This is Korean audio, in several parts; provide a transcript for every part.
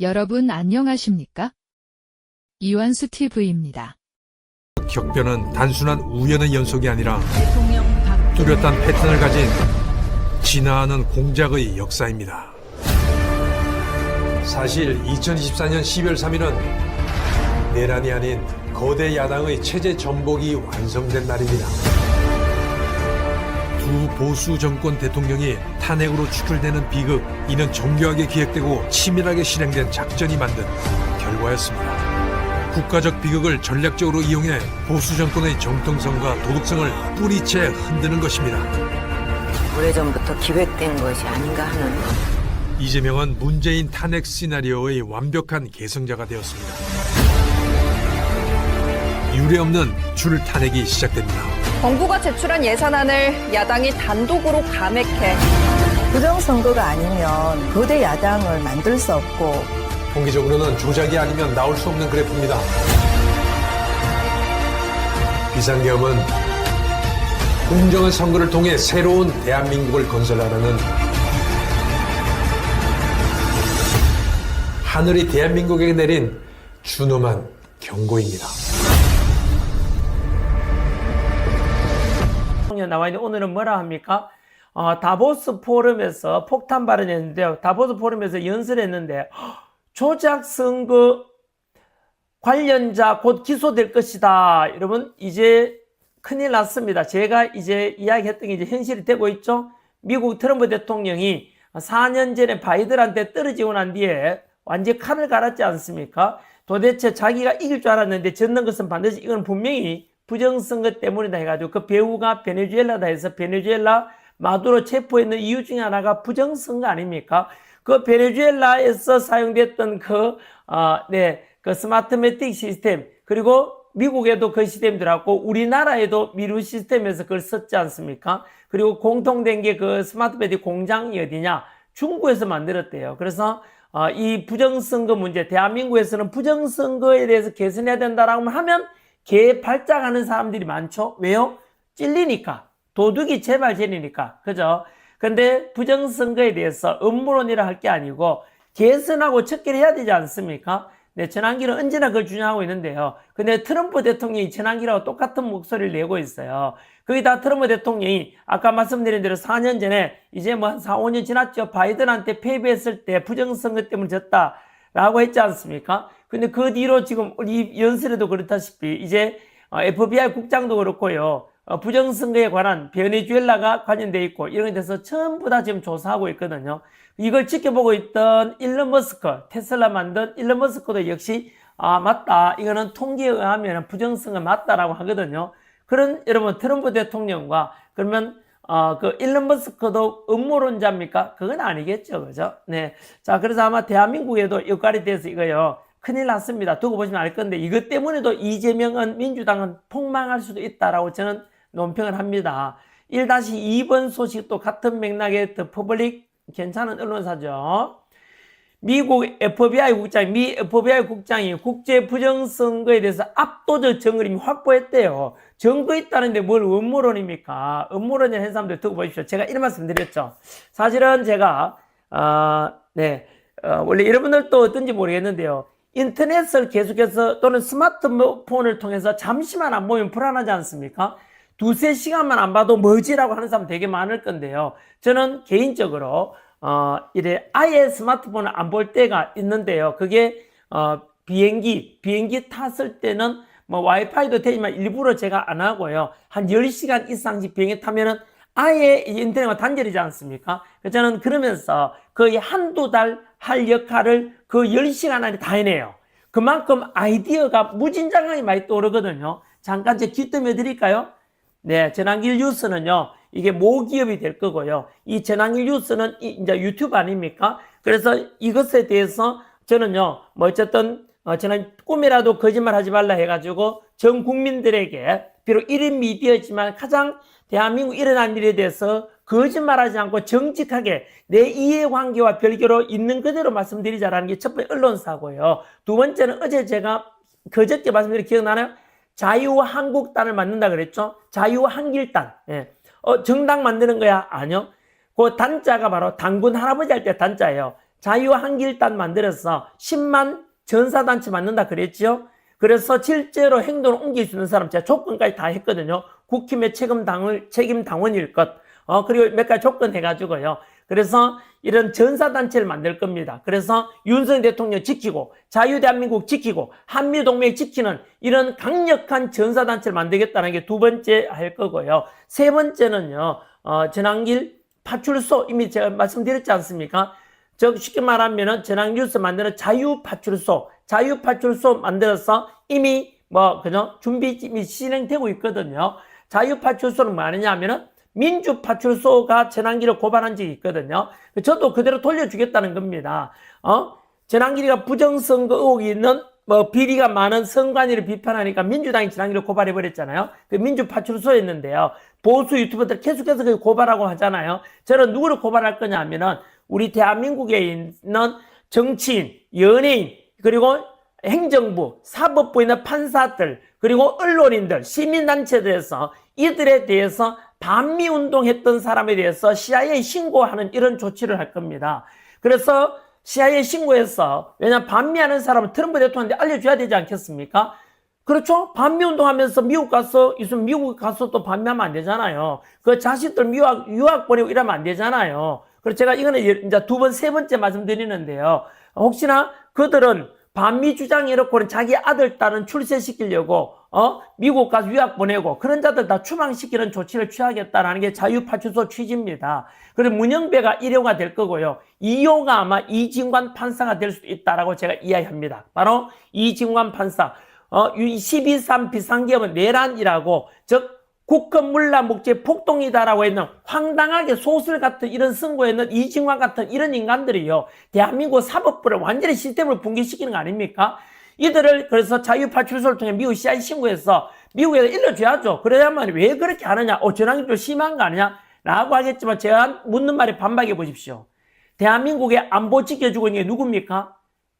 여러분 안녕하십니까? 이완수 TV입니다. 격변은 단순한 우연의 연속이 아니라 대통령 뚜렷한 패턴을 가진 진화하는 공작의 역사입니다. 사실 2024년 12월 3일은 내란이 아닌 거대 야당의 체제 전복이 완성된 날입니다. 두 보수 정권 대통령이 탄핵으로 추출되는 비극, 이는 정교하게 기획되고 치밀하게 실행된 작전이 만든 결과였습니다. 국가적 비극을 전략적으로 이용해 보수 정권의 정통성과 도덕성을 뿌리채 흔드는 것입니다. 오래전부터 기획된 것이 아닌가 하는. 이재명은 문재인 탄핵 시나리오의 완벽한 계승자가 되었습니다. 유례없는 줄 탄핵이 시작됩니다. 정부가 제출한 예산안을 야당이 단독으로 감액해 부정선거가 아니면 거대 야당을 만들 수 없고 통계적으로는 조작이 아니면 나올 수 없는 그래프입니다. 비상계엄은 공정한 선거를 통해 새로운 대한민국을 건설하라는 하늘이 대한민국에게 내린 준엄한 경고입니다. 나와 있는데 오늘은 뭐라 합니까? 다보스 포럼에서 폭탄 발언했는데요. 다보스 포럼에서 연설했는데 조작 선거 관련자 곧 기소될 것이다. 여러분 이제 큰일 났습니다. 제가 이제 이야기했던 게 이제 현실이 되고 있죠. 미국 트럼프 대통령이 4년 전에 바이든한테 떨어지고 난 뒤에 완전히 칼을 갈았지 않습니까? 도대체 자기가 이길 줄 알았는데 졌는 것은 반드시 이건 분명히 부정선거 때문이다 해가지고 그 배우가 베네수엘라다 해서 베네수엘라 마두로 체포했는 이유 중에 하나가 부정선거 아닙니까? 그 베네수엘라에서 사용됐던 그 스마트매틱 시스템, 그리고 미국에도 그 시스템 들어갔고 우리나라에도 미루 시스템에서 그걸 썼지 않습니까? 그리고 공통된 게 그 스마트매틱 공장이 어디냐? 중국에서 만들었대요. 그래서 이 부정선거 문제, 대한민국에서는 부정선거에 대해서 개선해야 된다라고 하면 개 발작하는 사람들이 많죠. 왜요? 찔리니까. 도둑이 제발 제리니까. 그죠? 근데 부정선거에 대해서 음모론이라 할 게 아니고 개선하고 척결해야 되지 않습니까? 네, 전환기는 언제나 그걸 주장하고 있는데요. 근데 트럼프 대통령이 전환기라고 똑같은 목소리를 내고 있어요. 거기다 트럼프 대통령이 아까 말씀드린 대로 4년 전에 이제 뭐 한 4, 5년 지났죠. 바이든한테 패배했을 때 부정선거 때문에 졌다라고 했지 않습니까? 근데 그 뒤로 지금 이 연설에도 그렇다시피 이제 FBI 국장도 그렇고요. 부정선거에 관한 베네수엘라가 관련돼 있고 이런 데 대해서 전부 다 지금 조사하고 있거든요. 이걸 지켜보고 있던 일론 머스크, 테슬라 만든 일론 머스크도 역시 맞다. 이거는 통계에 의하면 부정선거 맞다라고 하거든요. 그런 여러분 트럼프 대통령과 그러면 그 일론 머스크도 음모론자입니까? 그건 아니겠죠. 그죠? 네. 자, 그래서 아마 대한민국에도 역할이 돼서 이거요. 큰일 났습니다. 두고 보시면 알 건데 이것 때문에도 이재명은 민주당은 폭망할 수도 있다라고 저는 논평을 합니다. 1-2번 소식도 같은 맥락의 더 퍼블릭 괜찮은 언론사죠. 미국 FBI 국장, 미 FBI 국장이 국제 부정선거에 대해서 압도적 증거를 확보했대요. 증거 있다는데 뭘 음모론입니까? 음모론이라는 한 사람들 듣고 보십시오. 제가 이런 말씀 드렸죠. 사실은 제가 원래 여러분들도 어떤지 모르겠는데요. 인터넷을 계속해서 또는 스마트폰을 통해서 잠시만 안 보면 불안하지 않습니까? 2-3시간만 안 봐도 뭐지라고 하는 사람 되게 많을 건데요. 저는 개인적으로 이래 아예 스마트폰을 안 볼 때가 있는데요. 그게 비행기 탔을 때는 뭐 와이파이도 되지만 일부러 제가 안 하고요. 한 10시간 이상씩 비행기 타면은 아예 인터넷과 단절이지 않습니까? 저는 그러면서 거의 한두 달 할 역할을 그 10시간 안에 다 해내요. 그만큼 아이디어가 무진장하게 많이 떠오르거든요. 잠깐 제 귀뜸해 드릴까요? 네, 전환길 뉴스는요, 이게 모기업이 될 거고요. 이 전환길 뉴스는 이제 유튜브 아닙니까? 그래서 이것에 대해서 저는요, 뭐 어쨌든 저는 꿈이라도 거짓말 하지 말라 해가지고 전 국민들에게 비록 1인 미디어지만 가장 대한민국 일어난 일에 대해서 거짓말하지 않고 정직하게 내 이해관계와 별개로 있는 그대로 말씀드리자라는 게 첫 번째 언론사고요. 두 번째는 어제 제가 그저께 말씀드린 기억나나요? 자유한국당을 만든다 그랬죠? 자유한길당. 예. 정당 만드는 거야? 아니요. 그 단자가 바로 당군 할아버지 할 때 단자예요. 자유한길단 만들어서 10만 전사단체 만든다 그랬죠. 그래서 실제로 행동을 옮길 수 있는 사람 제가 조건까지 다 했거든요. 국힘의 책임 당원일 것. 그리고 몇 가지 조건 해가지고요. 그래서 이런 전사단체를 만들 겁니다. 그래서 윤석열 대통령 지키고 자유대한민국 지키고 한미동맹 지키는 이런 강력한 전사단체를 만들겠다는 게 두 번째 할 거고요. 세 번째는요. 전환길 파출소 이미 제가 말씀드렸지 않습니까? 쉽게 말하면은 전환뉴스 만드는 자유파출소 만들어서 이미 준비 이미 진행되고 있거든요. 자유파출소는 뭐 하느냐 하면은 민주파출소가 전환기를 고발한 적이 있거든요. 저도 그대로 돌려주겠다는 겁니다. 전환기가 부정선거 의혹이 있는 비리가 많은 선관위를 비판하니까 민주당이 전환기를 고발해버렸잖아요. 그 민주파출소였는데요. 보수 유튜버들 계속해서 그 고발하고 하잖아요. 저는 누구를 고발할 거냐 하면은 우리 대한민국에 있는 정치인, 연예인, 그리고 행정부, 사법부에 있는 판사들, 그리고 언론인들, 시민단체들에서 이들에 대해서 반미운동했던 사람에 대해서 CIA 신고하는 이런 조치를 할 겁니다. 그래서 CIA 신고해서, 왜냐하면 반미하는 사람은 트럼프 대통령한테 알려줘야 되지 않겠습니까? 그렇죠? 반미운동하면서 미국 가서 또 반미하면 안 되잖아요. 그 자식들 유학 보내고 이러면 안 되잖아요. 그래서 제가 이거는 이제 세 번째 말씀드리는데요. 혹시나 그들은 반미 주장이 이렇고는 자기 아들, 딸은 출세시키려고, 미국 가서 유학 보내고 그런 자들 다 추방시키는 조치를 취하겠다라는 게 자유파출소 취지입니다. 그래서 문영배가 1호가 될 거고요. 2호가 아마 이진관 판사가 될 수도 있다라고 제가 이야기합니다. 바로 이진관 판사. 12.3 비상계엄은 내란이라고, 즉, 국헌문란 목재 폭동이다라고 했는 황당하게 소설 같은 이런 선고에 있는 이진관 같은 이런 인간들이요. 대한민국 사법부를 완전히 시스템을 붕괴시키는 거 아닙니까? 이들을 그래서 자유파출소를 통해 미국 CIA 신고해서 미국에서 일러줘야죠. 그래야만 왜 그렇게 하느냐? 전환이 좀 심한 거 아니냐? 라고 하겠지만 제가 묻는 말에 반박해 보십시오. 대한민국의 안보 지켜주고 있는 게 누굽니까?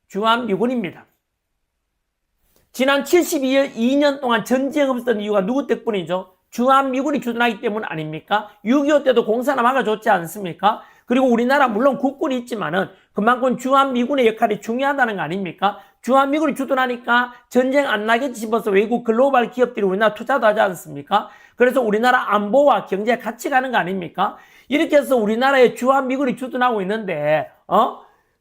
주한미군입니다. 지난 2년 동안 전쟁 없었던 이유가 누구 때문이죠? 주한미군이 주둔하기 때문 아닙니까? 6.25 때도 공사나 막아줬지 않습니까? 그리고 우리나라 물론 국군이 있지만은 그만큼 주한미군의 역할이 중요하다는 거 아닙니까? 주한미군이 주둔하니까 전쟁 안 나겠지 싶어서 외국 글로벌 기업들이 우리나라 투자도 하지 않습니까? 그래서 우리나라 안보와 경제가 같이 가는 거 아닙니까? 이렇게 해서 우리나라에 주한미군이 주둔하고 있는데,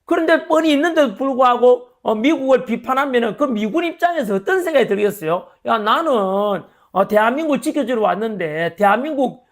그런데 뻔히 있는데도 불구하고 미국을 비판하면은 그 미군 입장에서 어떤 생각이 들겠어요? 야, 나는 대한민국 지켜주러 왔는데 대한민국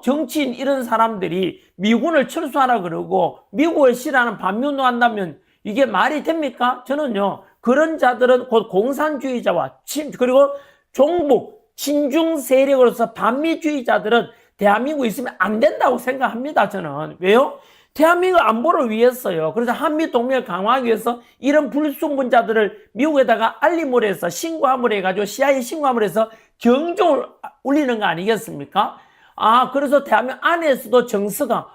정치인 이런 사람들이 미군을 철수하라 그러고 미국을 싫어하는 반미운동한다면 이게 말이 됩니까? 저는요, 그런 자들은 곧 공산주의자와 그리고 종북 친중 세력으로서 반미주의자들은 대한민국에 있으면 안 된다고 생각합니다. 저는. 왜요? 대한민국 안보를 위해서요. 그래서 한미동맹을 강화하기 위해서 이런 불순분자들을 미국에다가 알림을 해서 신고함을 해가지고 CIA 신고함을 해서 경종을 울리는 거 아니겠습니까? 그래서 대한민국 안에서도 정서가,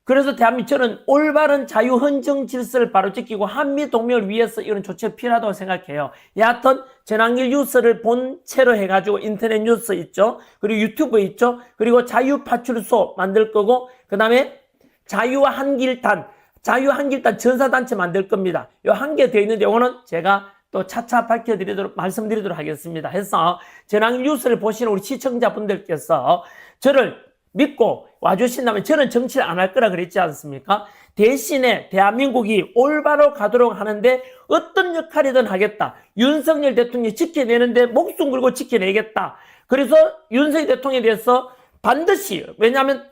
그래서 저는 올바른 자유헌정 질서를 바로 지키고 한미동맹을 위해서 이런 조치가 필요하다고 생각해요. 여하튼 전환길 뉴스를 본 채로 해가지고 인터넷 뉴스 있죠. 그리고 유튜브 있죠. 그리고 자유파출소 만들 거고, 그 다음에 자유한길단 전사단체 만들 겁니다. 요 한 개 더 있는데 요거는 제가 또 차차 말씀드리도록 하겠습니다. 해서 전환길 뉴스를 보시는 우리 시청자분들께서 저를 믿고 와주신다면 저는 정치를 안 할 거라 그랬지 않습니까? 대신에 대한민국이 올바로 가도록 하는데 어떤 역할이든 하겠다. 윤석열 대통령이 지켜내는데 목숨 걸고 지켜내겠다. 그래서 윤석열 대통령에 대해서 반드시, 왜냐하면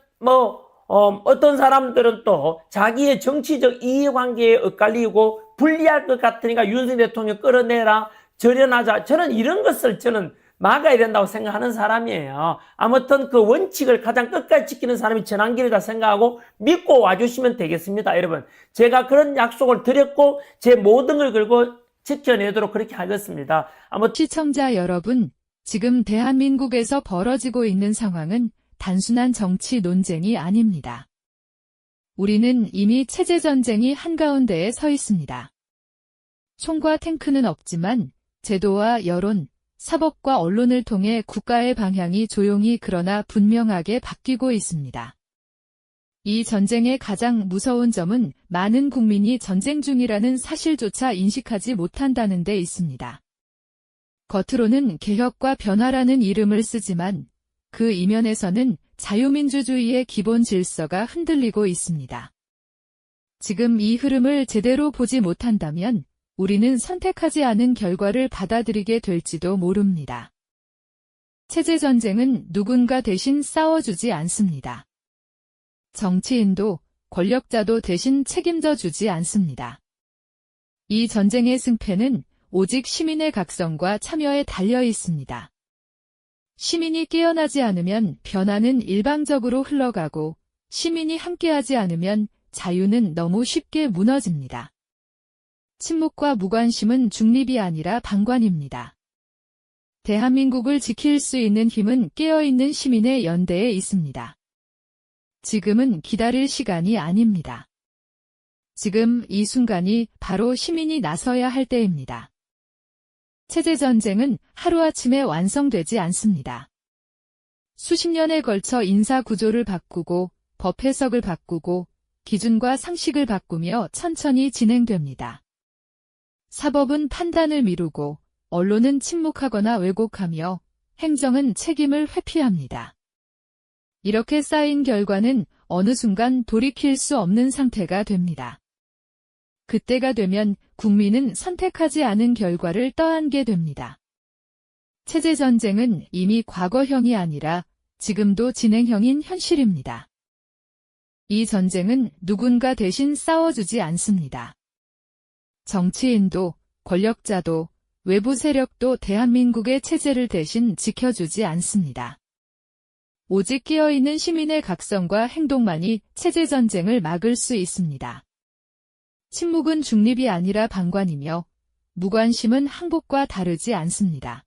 어떤 사람들은 또 자기의 정치적 이해관계에 엇갈리고 불리할 것 같으니까 윤석열 대통령 끌어내라, 절연하자. 저는 이런 것을 막아야 된다고 생각하는 사람이에요. 아무튼 그 원칙을 가장 끝까지 지키는 사람이 전환길이다 생각하고 믿고 와주시면 되겠습니다. 여러분, 제가 그런 약속을 드렸고 제 모든 걸 걸고 지켜내도록 그렇게 하겠습니다. 시청자 여러분, 지금 대한민국에서 벌어지고 있는 상황은 단순한 정치 논쟁이 아닙니다. 우리는 이미 체제전쟁이 한가운데에 서 있습니다. 총과 탱크는 없지만 제도와 여론, 사법과 언론을 통해 국가의 방향이 조용히 그러나 분명하게 바뀌고 있습니다. 이 전쟁의 가장 무서운 점은 많은 국민이 전쟁 중이라는 사실조차 인식하지 못한다는 데 있습니다. 겉으로는 개혁과 변화라는 이름을 쓰지만 그 이면에서는 자유민주주의의 기본 질서가 흔들리고 있습니다. 지금 이 흐름을 제대로 보지 못한다면 우리는 선택하지 않은 결과를 받아들이게 될지도 모릅니다. 체제전쟁은 누군가 대신 싸워주지 않습니다. 정치인도 권력자도 대신 책임져 주지 않습니다. 이 전쟁의 승패는 오직 시민의 각성과 참여에 달려 있습니다. 시민이 깨어나지 않으면 변화는 일방적으로 흘러가고 시민이 함께하지 않으면 자유는 너무 쉽게 무너집니다. 침묵과 무관심은 중립이 아니라 방관입니다. 대한민국을 지킬 수 있는 힘은 깨어있는 시민의 연대에 있습니다. 지금은 기다릴 시간이 아닙니다. 지금 이 순간이 바로 시민이 나서야 할 때입니다. 체제전쟁은 하루아침에 완성되지 않습니다. 수십 년에 걸쳐 인사 구조를 바꾸고 법 해석을 바꾸고 기준과 상식을 바꾸며 천천히 진행됩니다. 사법은 판단을 미루고 언론은 침묵하거나 왜곡하며 행정은 책임을 회피합니다. 이렇게 쌓인 결과는 어느 순간 돌이킬 수 없는 상태가 됩니다. 그때가 되면 국민은 선택하지 않은 결과를 떠안게 됩니다. 체제전쟁은 이미 과거형이 아니라 지금도 진행형인 현실입니다. 이 전쟁은 누군가 대신 싸워주지 않습니다. 정치인도 권력자도 외부 세력도 대한민국의 체제를 대신 지켜주지 않습니다. 오직 깨어있는 시민의 각성과 행동만이 체제전쟁을 막을 수 있습니다. 침묵은 중립이 아니라 방관이며 무관심은 항복과 다르지 않습니다.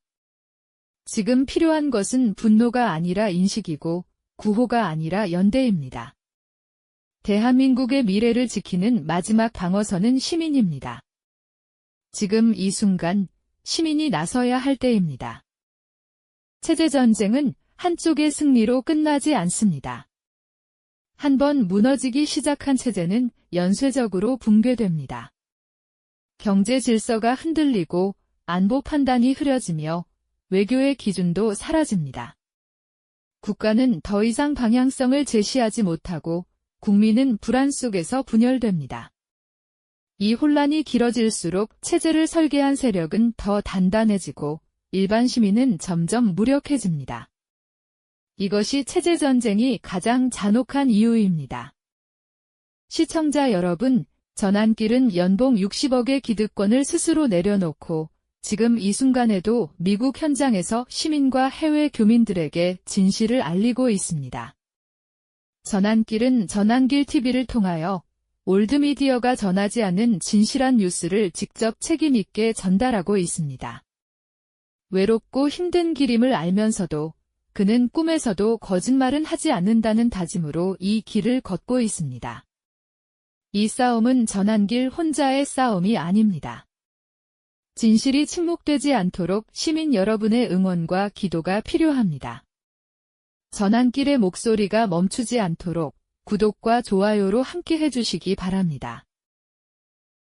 지금 필요한 것은 분노가 아니라 인식이고 구호가 아니라 연대입니다. 대한민국의 미래를 지키는 마지막 방어선은 시민입니다. 지금 이 순간 시민이 나서야 할 때입니다. 체제전쟁은 한쪽의 승리로 끝나지 않습니다. 한번 무너지기 시작한 체제는 연쇄적으로 붕괴됩니다. 경제 질서가 흔들리고 안보 판단이 흐려지며 외교의 기준도 사라집니다. 국가는 더 이상 방향성을 제시하지 못하고 국민은 불안 속에서 분열됩니다. 이 혼란이 길어질수록 체제를 설계한 세력은 더 단단해지고 일반 시민은 점점 무력해집니다. 이것이 체제전쟁이 가장 잔혹한 이유입니다. 시청자 여러분, 전환길은 연봉 60억의 기득권을 스스로 내려놓고 지금 이 순간에도 미국 현장에서 시민과 해외 교민들에게 진실을 알리고 있습니다. 전환길은 전환길 TV를 통하여 올드미디어가 전하지 않은 진실한 뉴스를 직접 책임있게 전달하고 있습니다. 외롭고 힘든 길임을 알면서도 그는 꿈에서도 거짓말은 하지 않는다는 다짐으로 이 길을 걷고 있습니다. 이 싸움은 전환길 혼자의 싸움이 아닙니다. 진실이 침묵되지 않도록 시민 여러분의 응원과 기도가 필요합니다. 전환길의 목소리가 멈추지 않도록 구독과 좋아요로 함께 해주시기 바랍니다.